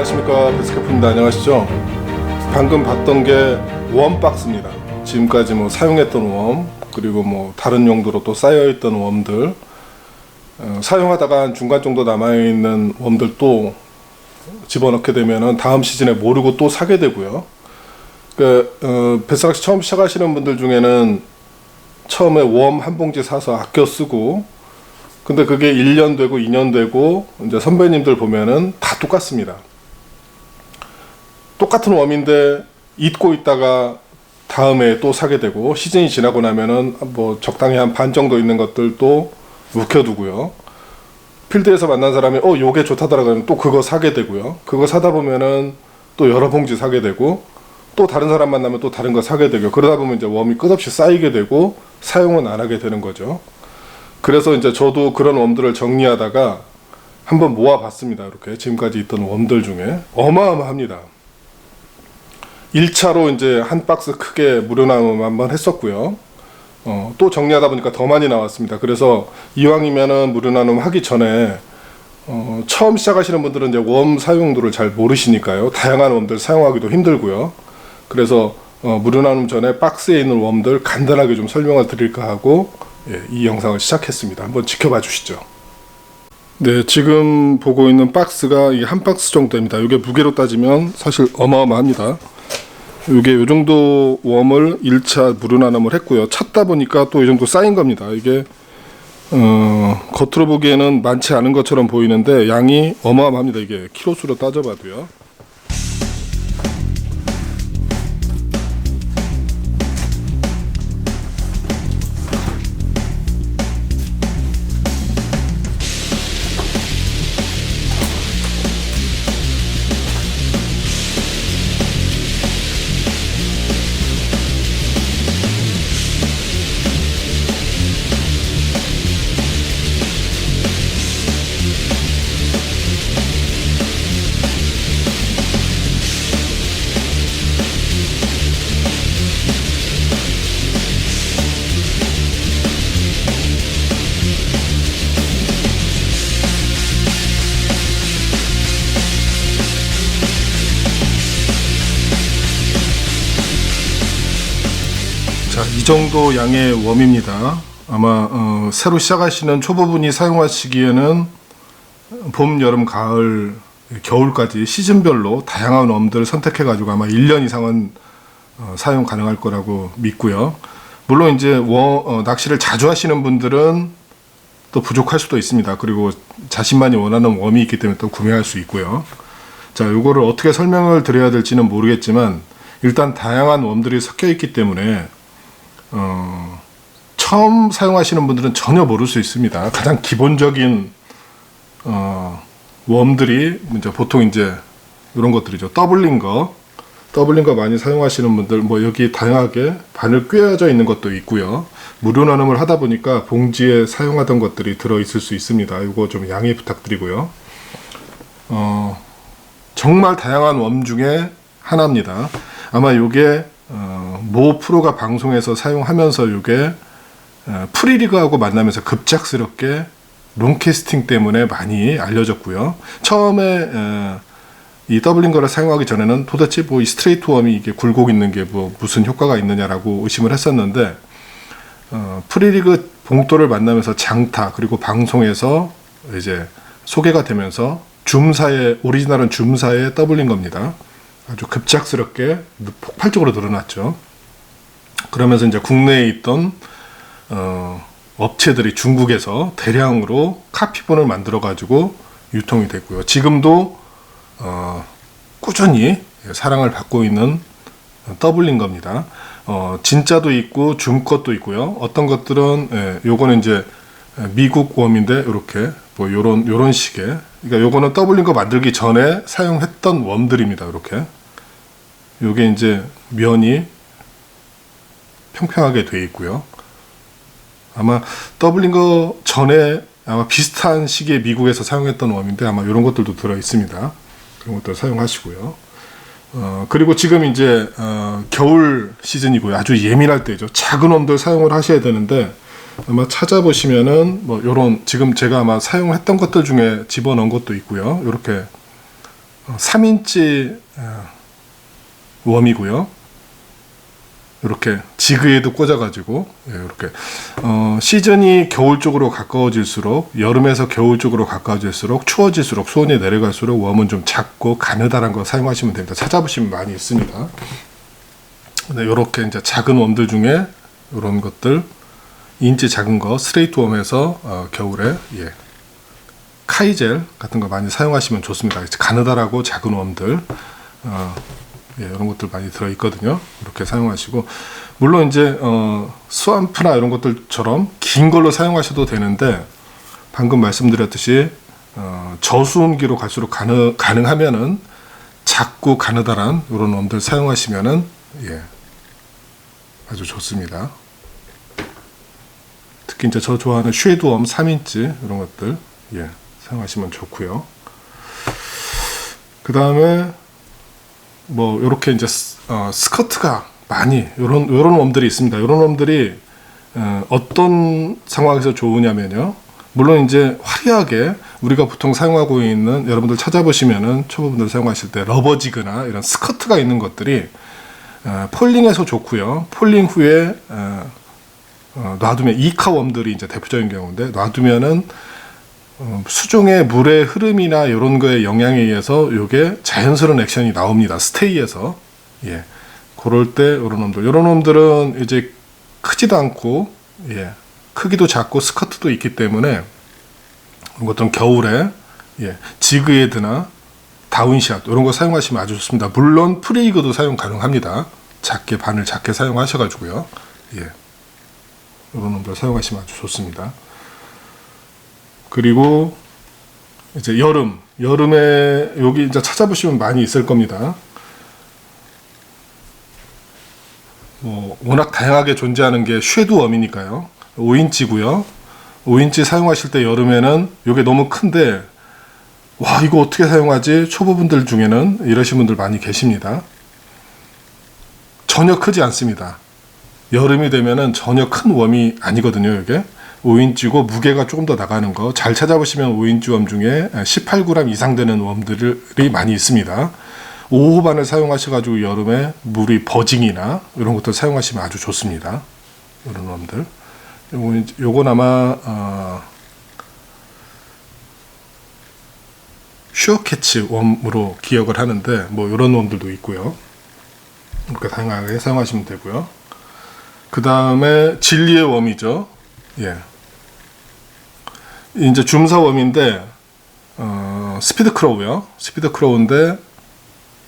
안녕하십니까, 베스케프입니다. 안녕하시죠? 방금 봤던 게 웜박스입니다. 지금까지 뭐 사용했던 웜, 그리고 뭐 다른 용도로 또 쌓여있던 웜들, 사용하다가 한 중간 정도 남아있는 웜들 또 집어넣게 되면은 다음 시즌에 모르고 또 사게 되고요. 뱃사낚시 처음 시작하시는 분들 중에는 처음에 웜 한 봉지 사서 아껴 쓰고, 근데 그게 1년 되고 2년 되고 이제 선배님들 보면은 다 똑같습니다. 똑같은 웜인데 잊고 있다가 다음에 또 사게 되고, 시즌이 지나고 나면은 뭐 적당히 한 반 정도 있는 것들도 묵혀두고요. 필드에서 만난 사람이 요게 좋다더라 그러면 또 그거 사게 되고요. 그거 사다 보면은 또 여러 봉지 사게 되고, 또 다른 사람 만나면 또 다른 거 사게 되고, 그러다 보면 이제 웜이 끝없이 쌓이게 되고 사용은 안 하게 되는 거죠. 그래서 이제 저도 그런 웜들을 정리하다가 한번 모아봤습니다. 이렇게 지금까지 있던 웜들 중에 어마어마합니다. 1차로 이제 한 박스 크게 무료 나눔 한번 했었고요. 또 정리하다 보니까 더 많이 나왔습니다. 그래서 이왕이면은 무료 나눔 하기 전에 처음 시작하시는 분들은 이제 웜 사용도를 잘 모르시니까요. 다양한 웜들 사용하기도 힘들고요. 그래서 무료 나눔 전에 박스에 있는 웜들 간단하게 좀 설명을 드릴까 하고 이 영상을 시작했습니다. 한번 지켜봐 주시죠. 네, 지금 보고 있는 박스가 이게 한 박스 정도입니다. 이게 무게로 따지면 사실 어마어마합니다. 이게 요 정도 웜을 1차 무료 나눔을 했고요. 찾다 보니까 또 이 정도 쌓인 겁니다. 이게 겉으로 보기에는 많지 않은 것처럼 보이는데 양이 어마어마합니다. 이게 키로수로 따져봐도요. 자, 이 정도 양의 웜입니다. 아마 새로 시작하시는 초보분이 사용하시기에는 봄, 여름, 가을, 겨울까지 시즌별로 다양한 웜들을 선택해 가지고 아마 1년 이상은 사용 가능할 거라고 믿고요. 물론 이제 낚시를 자주 하시는 분들은 또 부족할 수도 있습니다. 그리고 자신만이 원하는 웜이 있기 때문에 또 구매할 수 있고요. 자, 요거를 어떻게 설명을 드려야 될지는 모르겠지만 일단 다양한 웜들이 섞여 있기 때문에 처음 사용하시는 분들은 전혀 모를 수 있습니다. 가장 기본적인 웜들이 이제 보통 이제 이런 것들이죠. 더블링 거 많이 사용하시는 분들, 뭐 여기 다양하게 바늘 꿰어져 있는 것도 있고요. 무료 나눔을 하다 보니까 봉지에 사용하던 것들이 들어 있을 수 있습니다. 이거 좀 양해 부탁드리고요. 정말 다양한 웜 중에 하나입니다. 아마 요게 모 프로가 방송에서 사용하면서 이게 프리리그하고 만나면서 급작스럽게 롱캐스팅 때문에 많이 알려졌고요. 처음에 이 더블링거를 사용하기 전에는 도대체 뭐 이 스트레이트 웜이 이게 굴곡 있는 게 뭐 무슨 효과가 있느냐라고 의심을 했었는데 프리리그 봉돌을 만나면서 장타 그리고 방송에서 이제 소개가 되면서 줌사의 오리지널은 줌사의 더블링거입니다. 아주 급작스럽게 폭발적으로 늘어났죠. 그러면서 이제 국내에 있던 업체들이 중국에서 대량으로 카피본을 만들어 가지고 유통이 됐고요. 지금도 꾸준히 사랑을 받고 있는 더블링거입니다. 진짜도 있고 줌 것도 있고요. 어떤 것들은 요거는 이제 미국 웜인데 이렇게 뭐 요런 식의, 그러니까 요거는 더블링거 만들기 전에 사용했던 웜들입니다. 이렇게 요게 이제 면이 평평하게 되어 있고요. 아마 더블링거 전에 아마 비슷한 시기에 미국에서 사용했던 웜인데 아마 이런 것들도 들어 있습니다. 그런 것들 사용하시고요. 그리고 지금 이제 겨울 시즌이고요. 아주 예민할 때죠. 작은 웜들 사용을 하셔야 되는데 아마 찾아보시면은 뭐 요런 지금 제가 아마 사용했던 것들 중에 집어넣은 것도 있고요. 이렇게 3인치 웜이고요. 이렇게 지그에도 꽂아가지고 이렇게 시즌이 겨울 쪽으로 가까워질수록, 여름에서 겨울 쪽으로 가까워질수록, 추워질수록, 수온이 내려갈수록 웜은 좀 작고 가느다란 거 사용하시면 됩니다. 찾아보시면 많이 있습니다. 네, 이렇게 이제 작은 웜들 중에 이런 것들, 인치 작은 거 스트레이트 웜에서 겨울에 카이젤 같은 거 많이 사용하시면 좋습니다. 가느다랗고 작은 웜들 이런 것들 많이 들어있거든요. 이렇게 사용하시고, 물론 이제 스왑프나 이런 것들처럼 긴 걸로 사용하셔도 되는데, 방금 말씀드렸듯이 저수온기로 갈수록 가능하면은 작고 가느다란 이런 웜들 사용하시면은 아주 좋습니다. 특히 이제 저 좋아하는 쉐드 웜 3인치 이런 것들 사용하시면 좋고요. 그 다음에 뭐 이렇게 이제 스커트가 많이 요런 웜들이 있습니다. 요런 웜들이 어떤 상황에서 좋으냐면요. 물론 이제 화려하게 우리가 보통 사용하고 있는, 여러분들 찾아보시면은 초보분들 사용하실 때 러버지그나 이런 스커트가 있는 것들이 폴링에서 좋고요. 폴링 후에 놔두면, 이카 웜들이 이제 대표적인 경우인데, 놔두면은 수중의 물의 흐름이나 이런 거에 영향에 의해서 요게 자연스러운 액션이 나옵니다. 스테이에서. 그럴 때 이런 놈들은 이제 크지도 않고 크기도 작고 스커트도 있기 때문에 어떤 겨울에 지그헤드나 다운샷 이런 거 사용하시면 아주 좋습니다. 물론 프리그도 사용 가능합니다. 바늘 작게 사용하셔가지고요. 이런 놈들 사용하시면 아주 좋습니다. 그리고 이제 여름에 여기 이제 찾아보시면 많이 있을 겁니다. 뭐 워낙 다양하게 존재하는 게 쉐드 웜이니까요. 5인치고요. 5인치 사용하실 때 여름에는 이게 너무 큰데, 와, 이거 어떻게 사용하지? 초보분들 중에는 이러신 분들 많이 계십니다. 전혀 크지 않습니다. 여름이 되면은 전혀 큰 웜이 아니거든요. 이게 5인치고 무게가 조금 더 나가는 거, 잘 찾아보시면 5인치 웜 중에 18g 이상 되는 웜들이 많이 있습니다. 5호반을 사용하셔가지고 여름에 물이 버징이나 이런 것들 사용하시면 아주 좋습니다. 이런 웜들. 요건 아마 슈어캐치 웜으로 기억을 하는데, 뭐 이런 웜들도 있고요. 이렇게 다양하게 사용하시면 되고요. 그 다음에 진리의 웜이죠. 이제 줌사 웜인데 스피드 크로우요. 스피드 크로우인데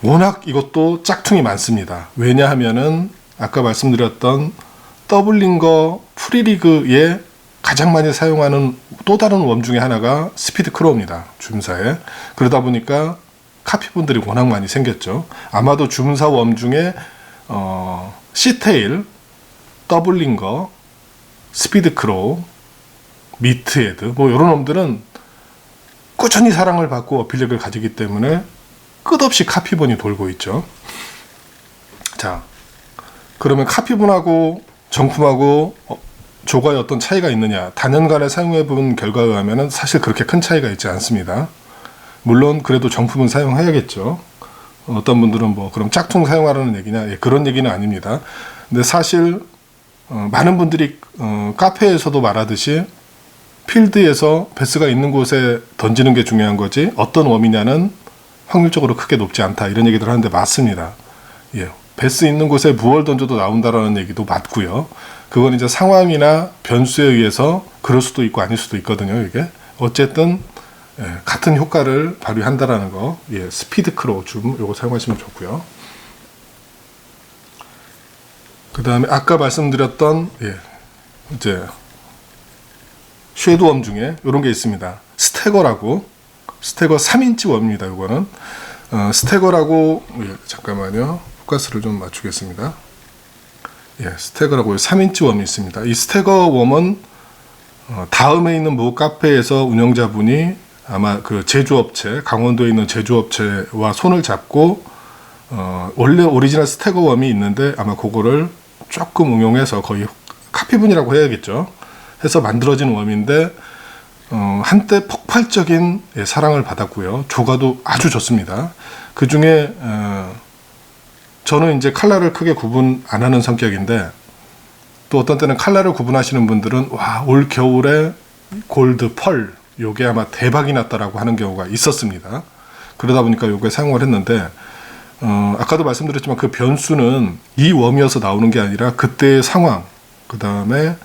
워낙 이것도 짝퉁이 많습니다. 왜냐하면은 아까 말씀드렸던 더블링거 프리리그에 가장 많이 사용하는 또 다른 웜 중에 하나가 스피드 크로우입니다. 줌사에. 그러다 보니까 카피분들이 워낙 많이 생겼죠. 아마도 줌사 웜 중에 시테일, 더블링거, 스피드 크로우, 미트헤드 뭐 이런 놈들은 꾸준히 사랑을 받고 어필력을 가지기 때문에 끝없이 카피본이 돌고 있죠. 자, 그러면 카피본하고 정품하고 조과에 어떤 차이가 있느냐? 단연간에 사용해본 결과에 의하면 사실 그렇게 큰 차이가 있지 않습니다. 물론 그래도 정품은 사용해야겠죠. 어떤 분들은 뭐 그럼 짝퉁 사용하라는 얘기냐? 그런 얘기는 아닙니다. 근데 사실 많은 분들이 카페에서도 말하듯이 필드에서 베스가 있는 곳에 던지는 게 중요한 거지, 어떤 웜이냐는 확률적으로 크게 높지 않다, 이런 얘기들 하는데 맞습니다. 베스 있는 곳에 무얼 던져도 나온다라는 얘기도 맞고요. 그건 이제 상황이나 변수에 의해서 그럴 수도 있고 아닐 수도 있거든요. 이게 어쨌든 같은 효과를 발휘한다라는 거. 스피드 크로우 줌 요거 사용하시면 좋고요. 그 다음에 아까 말씀드렸던 이제 쉐드 웜 중에 이런 게 있습니다. 스태거 3인치 웜입니다. 이거는 스태거라고 잠깐만요. 포커스를 좀 맞추겠습니다. 스태거라고 3인치 웜이 있습니다. 이 스태거 웜은 다음에 있는 모 카페에서 운영자분이 아마 그 제조업체, 강원도에 있는 제조업체와 손을 잡고 원래 오리지널 스태거 웜이 있는데 아마 그거를 조금 응용해서 거의 카피분이라고 해야겠죠. 해서 만들어진 웜인데 한때 폭발적인 사랑을 받았고요. 조가도 아주 좋습니다. 그 중에 저는 이제 칼라를 크게 구분 안 하는 성격인데, 또 어떤 때는 칼라를 구분하시는 분들은 와, 올 겨울에 골드 펄 요게 아마 대박이 났다라고 하는 경우가 있었습니다. 그러다 보니까 요게 사용을 했는데, 아까도 말씀드렸지만 그 변수는 이 웜이어서 나오는 게 아니라 그때의 상황, 그 다음에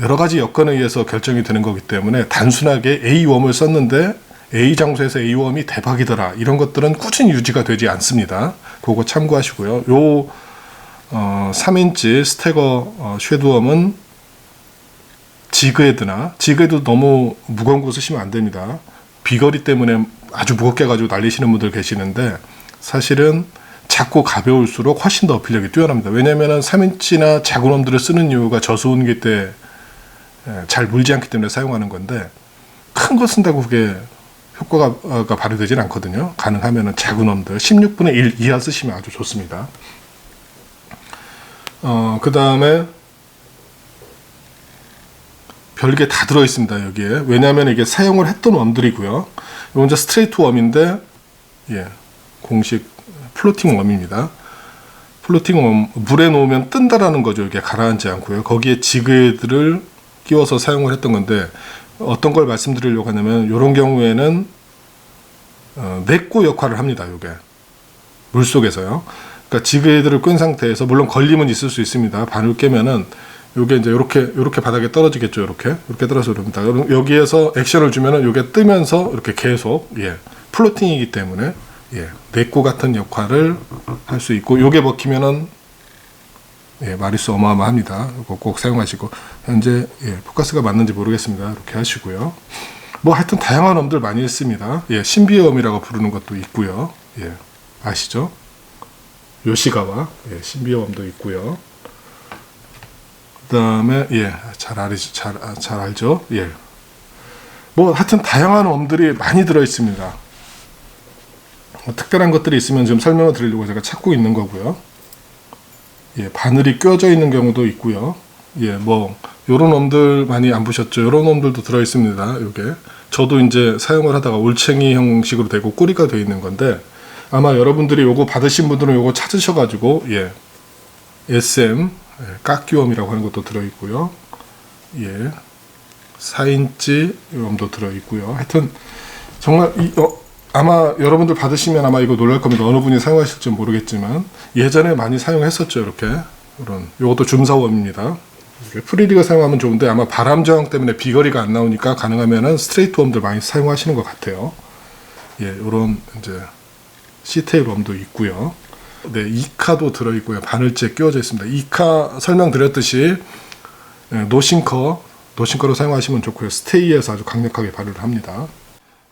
여러 가지 여건에 의해서 결정이 되는 거기 때문에 단순하게 A 웜을 썼는데 A 장소에서 A 웜이 대박이더라, 이런 것들은 꾸준히 유지가 되지 않습니다. 그거 참고하시고요. 요 3인치 스태거 쉐드웜은 지그헤드 너무 무거운 거 쓰시면 안 됩니다. 비거리 때문에 아주 무겁게 가지고 날리시는 분들 계시는데, 사실은 작고 가벼울수록 훨씬 더 어필력이 뛰어납니다. 왜냐하면 3인치나 작은 웜들을 쓰는 이유가 저수온기 때 잘 물지 않기 때문에 사용하는 건데, 큰 거 쓴다고 그게 효과가 발휘되진 않거든요. 가능하면 작은 웜들 16분의 1 이하 쓰시면 아주 좋습니다. 그 다음에 별게 다 들어있습니다. 여기에. 왜냐하면 이게 사용을 했던 웜들이고요. 이건 이제 스트레이트 웜인데, 공식 플로팅 웜입니다. 플로팅 웜, 물에 놓으면 뜬다라는 거죠. 이게 가라앉지 않고요. 거기에 지그헤드를 끼워서 사용을 했던 건데, 어떤 걸 말씀드리려고 하냐면, 이런 경우에는 내꼬 역할을 합니다. 이게 물 속에서요. 그러니까 지그헤드를 끈 상태에서, 물론 걸림은 있을 수 있습니다. 바늘 깨면은 요게 이제 이렇게 바닥에 떨어지겠죠. 이렇게 떨어져 그럽니다. 여기에서 액션을 주면은 요게 뜨면서 이렇게 계속 플로팅이기 때문에 내꼬 같은 역할을 할 수 있고, 요게 먹히면은 마리수 어마어마합니다. 이거 꼭 사용하시고, 현재 포커스가 맞는지 모르겠습니다. 이렇게 하시고요. 뭐 하여튼 다양한 웜들 많이 있습니다. 신비염이라고 부르는 것도 있고요. 아시죠? 요시가와 신비염도 있고요. 그다음에 잘 알죠? 뭐 하여튼 다양한 웜들이 많이 들어 있습니다. 특별한 것들이 있으면 지금 설명을 드리려고 제가 찾고 있는 거고요. 바늘이 껴져 있는 경우도 있고요. 뭐 요런 웜들 많이 안 보셨죠? 요런 웜들도 들어 있습니다. 요게 저도 이제 사용을 하다가 올챙이 형식으로 되고 꼬리가 되어 있는 건데, 아마 여러분들이 요거 받으신 분들은 요거 찾으셔가지고 SM 깎기웜이라고 하는 것도 들어 있고요. 4인치 웜도 들어 있고요. 하여튼 정말 아마 여러분들 받으시면 아마 이거 놀랄 겁니다. 어느 분이 사용하실지 모르겠지만 예전에 많이 사용했었죠. 이렇게 요것도 줌사웜입니다. 프리디가 사용하면 좋은데, 아마 바람 저항 때문에 비거리가 안 나오니까 가능하면은 스트레이트 웜들 많이 사용하시는 것 같아요. 요런 이제 시테일 웜도 있고요. 이카도 들어있고요. 바늘째 끼워져 있습니다. 이카 설명드렸듯이 노싱커로 사용하시면 좋고요. 스테이에서 아주 강력하게 발효를 합니다.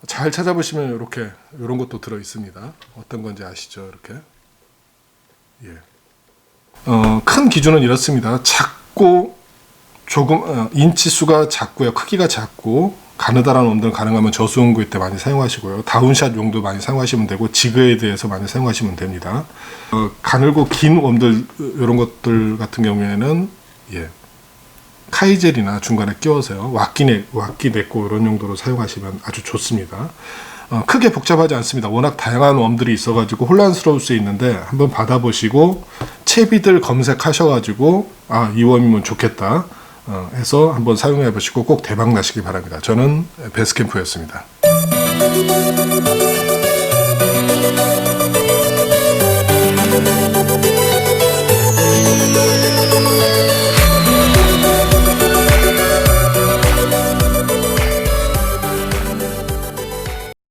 잘 찾아보시면 이렇게 이런 것도 들어 있습니다. 어떤 건지 아시죠? 이렇게 큰 기준은 이렇습니다. 작고 조금 인치 수가 작고요. 크기가 작고 가느다란 웜들은 가능하면 저수온구일 때 많이 사용하시고요. 다운샷 용도 많이 사용하시면 되고, 지그헤드에서 많이 사용하시면 됩니다. 가늘고 긴 웜들 이런 것들 같은 경우에는 카이젤이나 중간에 끼워서요. 왁기 내꼬 이런 용도로 사용하시면 아주 좋습니다. 크게 복잡하지 않습니다. 워낙 다양한 웜들이 있어가지고 혼란스러울 수 있는데, 한번 받아보시고 채비들 검색하셔가지고 이 웜이면 좋겠다 해서 한번 사용해 보시고 꼭 대박 나시기 바랍니다. 저는 베스캠프였습니다.